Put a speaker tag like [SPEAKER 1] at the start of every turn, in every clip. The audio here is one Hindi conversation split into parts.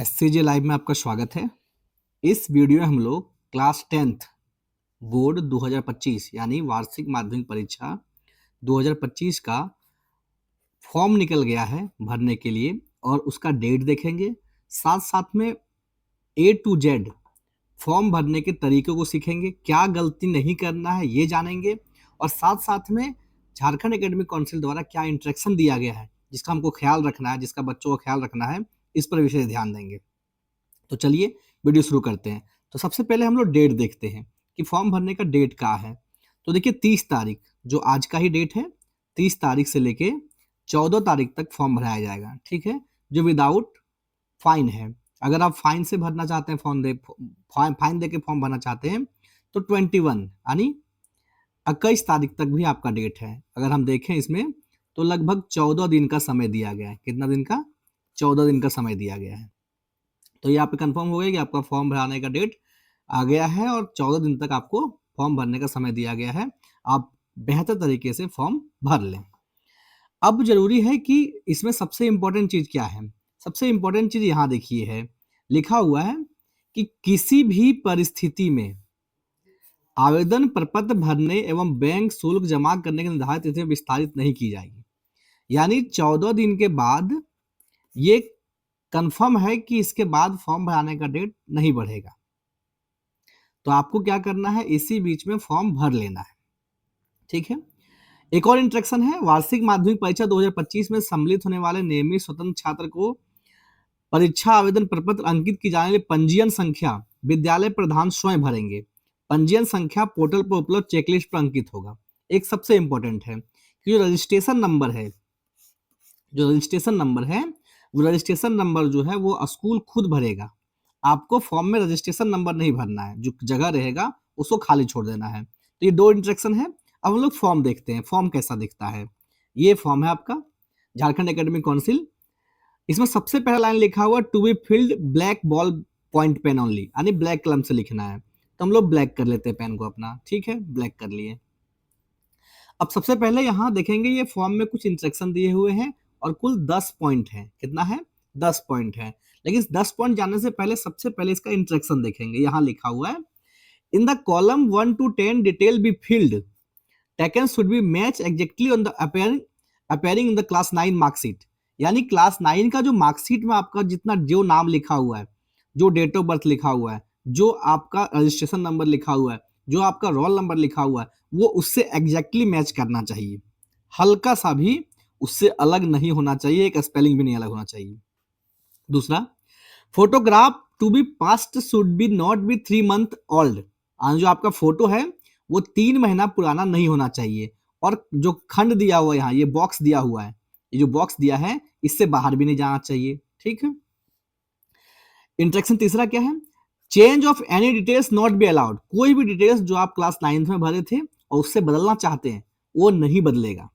[SPEAKER 1] एससीजे लाइव में आपका स्वागत है। इस वीडियो में हम लोग क्लास 10th बोर्ड 2025 यानी वार्षिक माध्यमिक परीक्षा 2025 का फॉर्म निकल गया है भरने के लिए और उसका डेट देखेंगे। साथ साथ में ए टू जेड फॉर्म भरने के तरीकों को सीखेंगे, क्या गलती नहीं करना है ये जानेंगे और साथ साथ में झारखंड एकेडमिक काउंसिल द्वारा क्या इंस्ट्रक्शन दिया गया है जिसका हमको ख्याल रखना है, जिसका बच्चों का ख्याल रखना है, इस पर विशेष ध्यान देंगे। तो चलिए वीडियो शुरू करते हैं। तो सबसे पहले हम लोग डेट देखते हैं कि फॉर्म भरने का डेट क्या है। तो देखिए 30 तारीख जो आज का ही डेट है, 30 तारीख से लेके 14 तारीख तक फॉर्म भराया जाएगा। ठीक है, जो विदाउट फाइन है। अगर आप फाइन से भरना चाहते हैं, फाइन दे के फॉर्म भरना चाहते हैं तो 21 यानी 21 तारीख तक भी आपका डेट है। अगर हम देखें इसमें तो लगभग 14 दिन का समय दिया गया है। कितना दिन का? 14 दिन का समय दिया गया है। तो ये आप कंफर्म हो गया कि आपका फॉर्म भराने का डेट आ गया है और 14 दिन तक आपको फॉर्म भरने का समय दिया गया है। आप बेहतर तरीके से फॉर्म भर लें। अब जरूरी है कि इसमें सबसे इंपॉर्टेंट चीज क्या है। सबसे इंपॉर्टेंट चीज यहाँ देखिए है, लिखा हुआ है कि किसी भी परिस्थिति में आवेदन प्रपत्र भरने एवं बैंक शुल्क जमा करने की निर्धारित तिथि विस्तारित नहीं की जाएगी। यानी 14 दिन के बाद ये कंफर्म है कि इसके बाद फॉर्म भराने का डेट नहीं बढ़ेगा। तो आपको क्या करना है, इसी बीच में फॉर्म भर लेना है। ठीक है, एक और इंस्ट्रक्शन है, वार्षिक माध्यमिक परीक्षा 2025 में सम्मिलित होने वाले नियमित स्वतंत्र छात्र को परीक्षा आवेदन प्रपत्र अंकित की जाने वाली पंजीयन संख्या विद्यालय प्रधान स्वयं भरेंगे। पंजीयन संख्या पोर्टल पर उपलब्ध चेकलिस्ट पर अंकित होगा। एक सबसे इंपॉर्टेंट है कि जो रजिस्ट्रेशन नंबर है, वो रजिस्ट्रेशन नंबर जो है वो स्कूल खुद भरेगा। आपको फॉर्म में रजिस्ट्रेशन नंबर नहीं भरना है, जो जगह रहेगा उसको खाली छोड़ देना है। तो ये दो इंस्ट्रक्शन है। अब हम लोग फॉर्म देखते हैं, फॉर्म कैसा दिखता है। ये फॉर्म है आपका झारखंड एकेडमिक काउंसिल। इसमें सबसे पहला लाइन लिखा हुआ to be filled black ball point pen only, यानी ब्लैक कलम से लिखना है। तो हम लोग ब्लैक कर लेते हैं पेन को अपना। ठीक है, ब्लैक कर लिए। अब सबसे पहले यहाँ देखेंगे ये फॉर्म में कुछ इंस्ट्रक्शन दिए हुए हैं और कुल 10 पॉइंट है। कितना है? 10 पॉइंट है। लेकिन इस 10 पॉइंट जानने से पहले सबसे पहले इसका इंस्ट्रक्शन देखेंगे। यहाँ लिखा हुआ है in the column 1 to 10 detail be field taken should be match exactly on the appearing in the class 9 marksheet. यानी क्लास 9 का जो मार्कशीट में आपका जितना जो नाम लिखा हुआ है, जो डेट ऑफ बर्थ लिखा हुआ है, जो आपका रजिस्ट्रेशन नंबर लिखा हुआ है, जो आपका रोल नंबर लिखा हुआ है, वो उससे एग्जैक्टली मैच करना चाहिए। हल्का सा भी उससे अलग नहीं होना चाहिए, एक स्पेलिंग भी नहीं अलग होना चाहिए। दूसरा, photograph to be past should be not be 3 month old. जो आपका फोटो है वो 3 महीना पुराना नहीं होना चाहिए। और जो खंड दिया हुआ है यहाँ, ये बॉक्स दिया हुआ है, ये जो बॉक्स दिया है इससे बाहर भी नहीं जाना चाहिए। ठीक है। इंस्ट्रक्शन तीसरा क्या है, change of any details not be allowed. कोई भी डिटेल्स जो आप क्लास 9th में भरे थे और उससे बदलना चाहते हैं वो नहीं बदलेगा।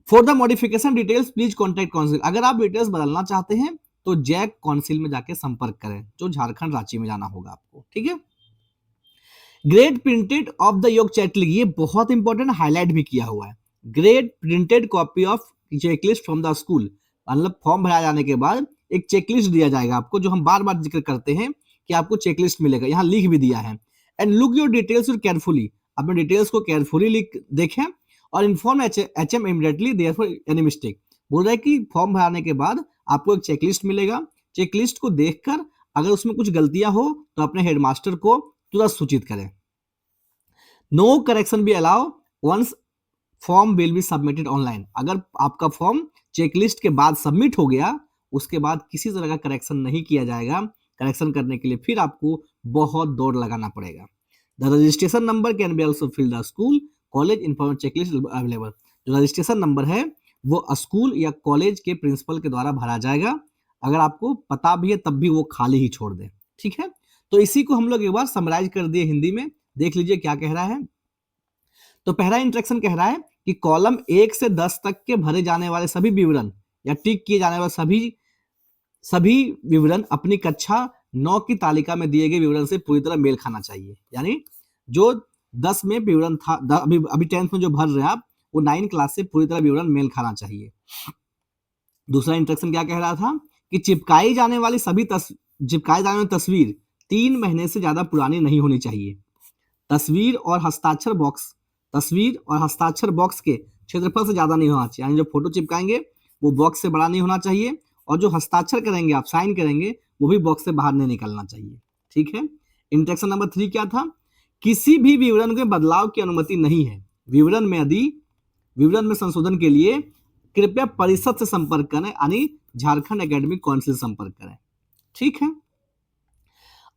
[SPEAKER 1] For the modification details please contact council. अगर आप डिटेल्स बदलना चाहते हैं तो जैक काउंसिल में जाके संपर्क करें, जो झारखंड रांची में जाना होगा आपको। ठीक है। ग्रेड प्रिंटेड ऑफ द योग चेकलिस्ट, ये बहुत इंपॉर्टेंट, हाईलाइट भी किया हुआ है। Grade printed copy of checklist from the school, मतलब फॉर्म भरा जाने के बाद एक चेकलिस्ट दिया जाएगा आपको, जो हम बार बार जिक्र करते हैं कि आपको चेकलिस्ट मिलेगा, यहाँ लिख भी दिया है। And look your details carefully, अपने डिटेल्स को केयरफुली लिख देखें और inform HM immediately therefore any mistake. बोल रहा है कि फॉर्म भराने के बाद आपको एक चेकलिस्ट मिलेगा, चेकलिस्ट को देखकर अगर उसमें कुछ गलतियां हो तो अपने हेडमास्टर को तुरंत सूचित करें। No correction be allow once form will be submitted online. अगर आपका फॉर्म चेकलिस्ट के बाद सबमिट हो गया, उसके बाद किसी तरह का करेक्शन नहीं किया जाएगा। करेक्शन करने के लिए फिर आपको बहुत दौड़ लगाना पड़ेगा। The registration number can be also fill the school college information checklist available. जो रजिस्ट्रेशन नंबर है वो स्कूल या कॉलेज के प्रिंसिपल के द्वारा भरा जाएगा। अगर आपको पता भी है तब भी वो खाली ही छोड़ दे। ठीक है, तो इसी को हम लोग एक बार समराइज कर दिए हिंदी में, देख लीजिए क्या कह रहा है। तो पहला इंस्ट्रक्शन कह रहा है कि कॉलम 1 से 10 तक के भरे जाने वाले सभी विवरण या टिक किए जाने वाले सभी विवरण अपनी कक्षा 9 की तालिका में दिए गए विवरण से पूरी तरह मेल खाना चाहिए। यानी जो 10 में विवरण था, अभी 10th में जो भर रहे हैं आप, वो 9 क्लास से पूरी तरह विवरण मेल खाना चाहिए। दूसरा इंस्ट्रक्शन क्या कह रहा था कि चिपकाई जाने वाली तस्वीर 3 महीने से ज्यादा पुरानी नहीं होनी चाहिए। तस्वीर और हस्ताक्षर बॉक्स के क्षेत्रफल से ज्यादा नहीं होना चाहिए, यानी जो फोटो चिपकाएंगे वो बॉक्स से बड़ा नहीं होना चाहिए, और जो हस्ताक्षर करेंगे, आप साइन करेंगे, वो भी बॉक्स से बाहर नहीं निकलना चाहिए। ठीक है। इंस्ट्रक्शन नंबर 3 क्या था? किसी भी विवरण के बदलाव की अनुमति नहीं है। विवरण में संशोधन के लिए कृपया परिषद से संपर्क करें, यानी झारखंड एकेडमिक काउंसिल से संपर्क करें। ठीक है।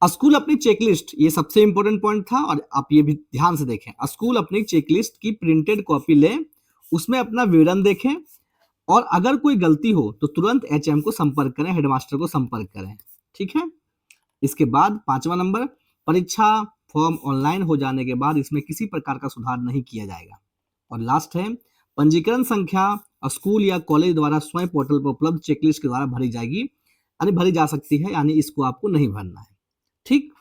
[SPEAKER 1] स्कूल अपनी चेकलिस्ट, ये सबसे इंपॉर्टेंट पॉइंट था, और आप ये भी ध्यान से देखें, स्कूल अपनी चेकलिस्ट की प्रिंटेड कॉपी लें, उसमें अपना विवरण देखें, और अगर कोई गलती हो तो तुरंत एचएम को संपर्क करें, हेडमास्टर को संपर्क करें। ठीक है। इसके बाद 5वां नंबर, परीक्षा फॉर्म ऑनलाइन हो जाने के बाद इसमें किसी प्रकार का सुधार नहीं किया जाएगा। और लास्ट है, पंजीकरण संख्या स्कूल या कॉलेज द्वारा स्वयं पोर्टल पर उपलब्ध चेकलिस्ट के द्वारा भरी जाएगी, यानी भरी जा सकती है, यानी इसको आपको नहीं भरना है। ठीक।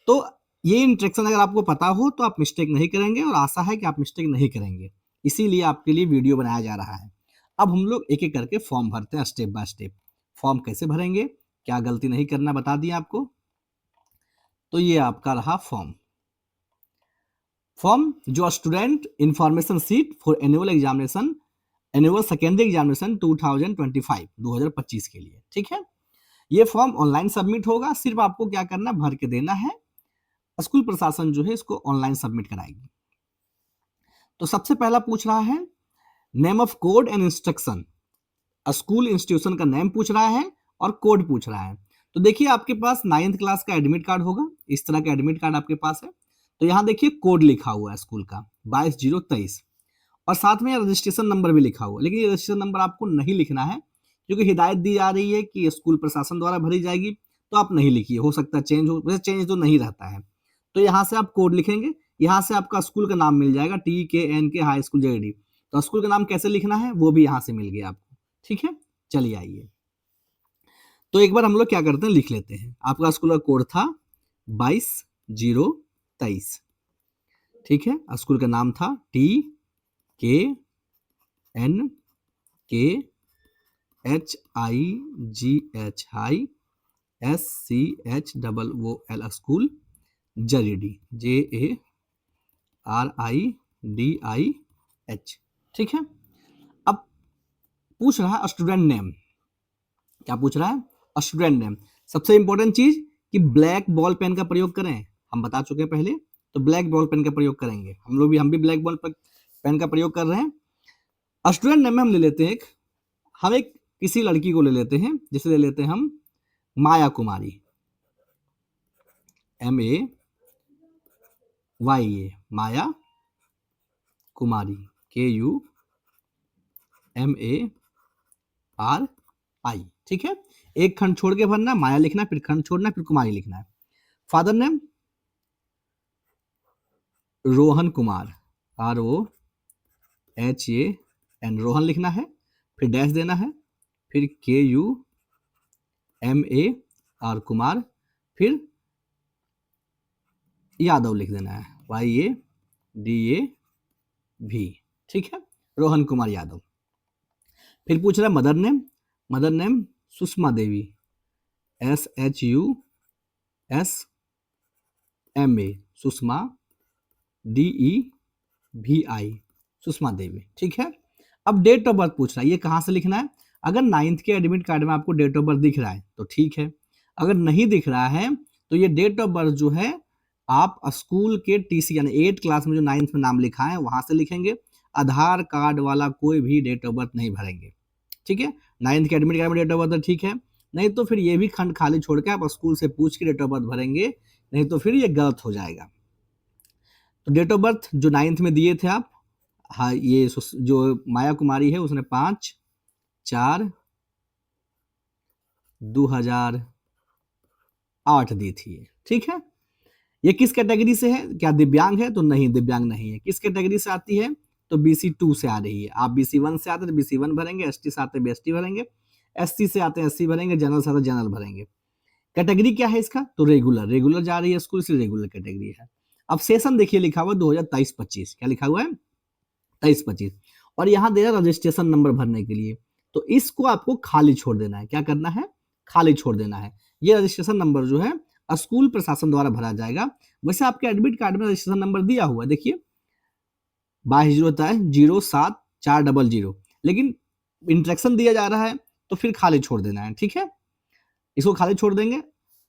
[SPEAKER 1] तो ये इंस्ट्रक्शन अगर आपको पता हो तो आप मिस्टेक नहीं करेंगे, और आशा है कि आप मिस्टेक नहीं करेंगे, इसीलिए आपके लिए वीडियो बनाया जा रहा है। अब हम लोग एक एक करके फॉर्म भरते हैं, स्टेप बाय स्टेप। फॉर्म कैसे भरेंगे, क्या गलती नहीं करना, बता दिया आपको। तो ये आपका रहा फॉर्म जो student information seat for annual secondary examination 2025 के लिए। ठीक है। ये फॉर्म ऑनलाइन सबमिट होगा, सिर्फ आपको क्या करना, भर के देना है, स्कूल प्रशासन जो है इसको ऑनलाइन सबमिट कराएगी। तो सबसे पहला पूछ रहा है name of code and instruction, school institution का नेम पूछ रहा है और कोड पूछ रहा है। तो देखिए आपके पास 9th क्लास का एडमिट कार्ड होगा, इस तरह का एडमिट कार्ड आपके पास है। तो यहाँ देखिए कोड लिखा हुआ है स्कूल का 22/023, और साथ में रजिस्ट्रेशन नंबर भी लिखा हुआ है, लेकिन ये रजिस्ट्रेशन नंबर आपको नहीं लिखना है, क्योंकि हिदायत दी जा रही है कि स्कूल प्रशासन द्वारा भरी जाएगी, तो आप नहीं लिखिए, हो सकता है चेंज हो, वैसे चेंज तो नहीं रहता है। तो यहाँ से आप कोड लिखेंगे, यहाँ से आपका स्कूल का नाम मिल जाएगा, TKNK हाई स्कूल JD। तो स्कूल का नाम कैसे लिखना है वो भी यहाँ से मिल गया आपको। ठीक है। चलिए आइए, तो एक बार हम लोग क्या करते हैं, लिख लेते हैं। आपका स्कूल का कोड था 22/023। ठीक है। स्कूल का नाम था TKNKHIGH high SCHOOL school JRIDI JARIDIH। ठीक है। अब पूछ रहा है स्टूडेंट नेम, क्या पूछ रहा है, स्टूडेंट नेम। सबसे इंपॉर्टेंट चीज कि ब्लैक बॉल पेन का प्रयोग करें, हम बता चुके हैं पहले, तो ब्लैक बॉल पेन का प्रयोग करेंगे हम भी ब्लैक बॉल पेन का प्रयोग कर रहे हैं। स्टूडेंट नेम में हम ले लेते हैं हम एक किसी लड़की को ले लेते हैं, जैसे ले लेते हैं हम माया कुमारी, MAYA, माया कुमारी, KUMARI। ठीक है। एक खंड छोड़ के भरना, माया लिखना, फिर खंड छोड़ना, फिर कुमारी लिखना है। Father name Rohan Kumar, ROHAN, Rohan लिखना है, फिर डैश देना है, फिर KUMAR कुमार, फिर यादव लिख देना है, YADAV। ठीक है। रोहन कुमार यादव। फिर पूछ रहा है mother name Sushma Devi, SHUSMA, Sushma DEVI, Sushma Devi. ठीक है। अब डेट ऑफ बर्थ पूछ रहा है, ये कहाँ से लिखना है। अगर 9th के एडमिट कार्ड में आपको डेट ऑफ बर्थ दिख रहा है तो ठीक है, अगर नहीं दिख रहा है तो ये डेट ऑफ बर्थ जो है आप स्कूल के TC यानी 8th क्लास में जो 9th में नाम लिखा है वहां से लिखेंगे। आधार कार्ड वाला कोई भी डेट ऑफ बर्थ नहीं भरेंगे। ठीक है। 9th के एडमिट कार्ड में डेट ऑफ बर्थ ठीक है, नहीं तो फिर ये भी खंड खाली छोड़ के आप स्कूल से पूछ के डेट ऑफ बर्थ भरेंगे, नहीं तो फिर ये गलत हो जाएगा। तो डेट ऑफ बर्थ जो 9th में दिए थे आप, हाँ, ये जो माया कुमारी है उसने 5/4/2008 दी थी। ठीक है। ये किस कैटेगरी से है, क्या दिव्यांग है, तो नहीं, दिव्यांग नहीं है। किस कैटेगरी से आती है, तो BC2 से आ रही है। आप BC1 से आते हैं तो BC1 भरेंगे, ST से आते हैं BST भरेंगे, SC से आते हैं SC भरेंगे, जनरल से आते हैं जनरल भरेंगे। कैटेगरी क्या है इसका, तो रेगुलर जा रही है स्कूल से, रेगुलर कैटेगरी है। अब सेशन देखिए लिखा हुआ 2023-25, क्या लिखा हुआ है, 23-25, और यहाँ दे रहा रजिस्ट्रेशन नंबर भरने के लिए, तो इसको आपको खाली छोड़ देना है। क्या करना है, खाली छोड़ देना है। ये रजिस्ट्रेशन नंबर जो है स्कूल प्रशासन द्वारा भरा जाएगा। वैसे आपके एडमिट कार्ड में रजिस्ट्रेशन नंबर दिया हुआ है, देखिए 22/07/400, लेकिन इंस्ट्रक्शन दिया जा रहा है तो फिर खाली छोड़ देना है, ठीक है। इसको खाली छोड़ देंगे।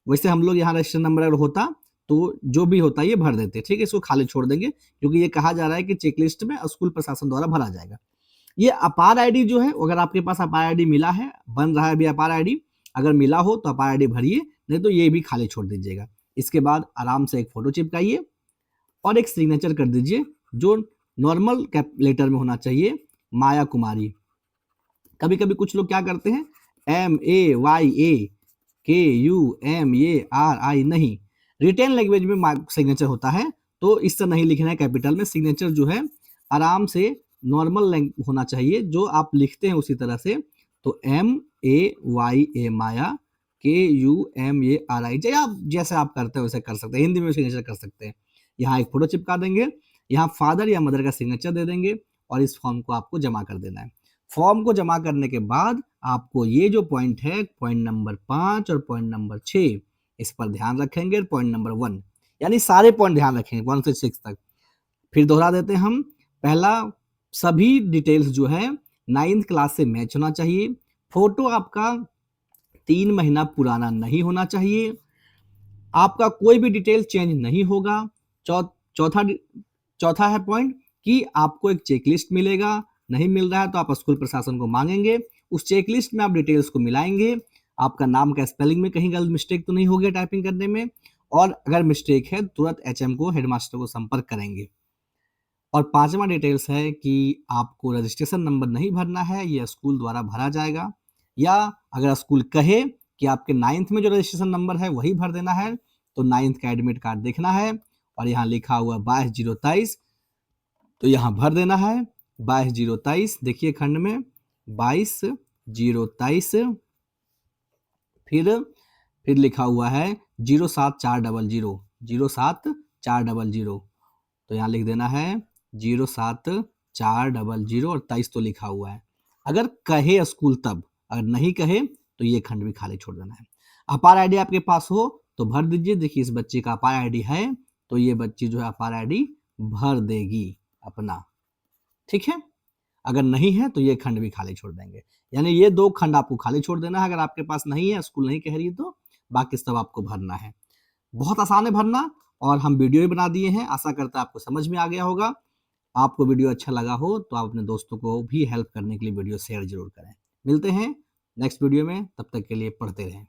[SPEAKER 1] वैसे हम लोग यहाँ रजिस्ट्रेशन नंबर अगर होता तो जो भी होता ये भर देते, ठीक है। इसको खाली छोड़ देंगे क्योंकि ये कहा जा रहा है कि चेकलिस्ट में स्कूल प्रशासन द्वारा भरा जाएगा। ये अपार आईडी जो है, अगर आपके पास अपार आईडी मिला है, बन रहा है अभी अपार आईडी, अगर मिला हो तो अपार आईडी भरिए, नहीं तो ये भी खाली छोड़ दीजिएगा। इसके बाद आराम से एक फोटो चिपकाइए और एक सिग्नेचर कर दीजिए जो नॉर्मल कैप लेटर में होना चाहिए, माया कुमारी। कभी कभी कुछ लोग क्या करते हैं, MAYAKUMARI, नहीं, रिटेन लैंग्वेज में सिग्नेचर होता है तो इससे नहीं लिखना है कैपिटल में। सिग्नेचर जो है आराम से नॉर्मल होना चाहिए, जो आप लिखते हैं उसी तरह से। तो MAYA, माया, KUMARI, आप जैसे आप करते हैं वैसे कर सकते हैं, हिंदी में सिग्नेचर कर सकते हैं। यहाँ एक फोटो चिपका देंगे, यहाँ फादर या मदर का सिग्नेचर दे देंगे और इस फॉर्म को आपको जमा कर देना है। फॉर्म को जमा करने के बाद आपको ये जो पॉइंट है, पॉइंट नंबर 5 और पॉइंट नंबर 6, इस पर ध्यान रखेंगे। पॉइंट नंबर 1 यानी सारे पॉइंट ध्यान रखेंगे 1 से 6 तक। फिर दोहरा देते हैं हम। पहला, सभी डिटेल्स जो है 9th क्लास से मैच होना चाहिए। फोटो आपका 3 महीना पुराना नहीं होना चाहिए। आपका कोई भी डिटेल चेंज नहीं होगा। चौथा है पॉइंट कि आपको एक चेकलिस्ट मिलेगा, नहीं मिल रहा है तो आप स्कूल प्रशासन को मांगेंगे। उस चेकलिस्ट में आप डिटेल्स को मिलाएंगे। आपका नाम का स्पेलिंग में कहीं गलत मिस्टेक तो नहीं हो गया टाइपिंग करने में, और अगर मिस्टेक है तुरंत HM को, हेडमास्टर को संपर्क करेंगे। और 5वां डिटेल्स है कि आपको रजिस्ट्रेशन नंबर नहीं भरना है, ये स्कूल द्वारा भरा जाएगा। या अगर स्कूल कहे कि आपके 9th में जो रजिस्ट्रेशन नंबर है वही भर देना है, तो 9th का एडमिट कार्ड देखना है और यहाँ लिखा हुआ 22/023, तो यहाँ भर देना है 22/023। देखिए खंड में 22/023, फिर लिखा हुआ है 07400, 07400, तो यहाँ लिख देना है 07400 और 23 तो लिखा हुआ है। अगर कहे स्कूल तब, अगर नहीं कहे तो ये खंड भी खाली छोड़ देना है। अपार आईडी आपके पास हो तो भर दीजिए। देखिए इस बच्चे का अपार आईडी है तो ये बच्ची जो है अपार आईडी भर देगी अपना, ठीक है। अगर नहीं है तो ये खंड भी खाली छोड़ देंगे। यानी ये 2 खंड आपको खाली छोड़ देना है अगर आपके पास नहीं है, स्कूल नहीं कह रही है तो, बाकी सब आपको भरना है। बहुत आसान है भरना, और हम वीडियो भी बना दिए हैं। आशा करता है आपको समझ में आ गया होगा। आपको वीडियो अच्छा लगा हो तो आप अपने दोस्तों को भी हेल्प करने के लिए वीडियो शेयर जरूर करें। मिलते हैं नेक्स्ट वीडियो में, तब तक के लिए पढ़ते रहें।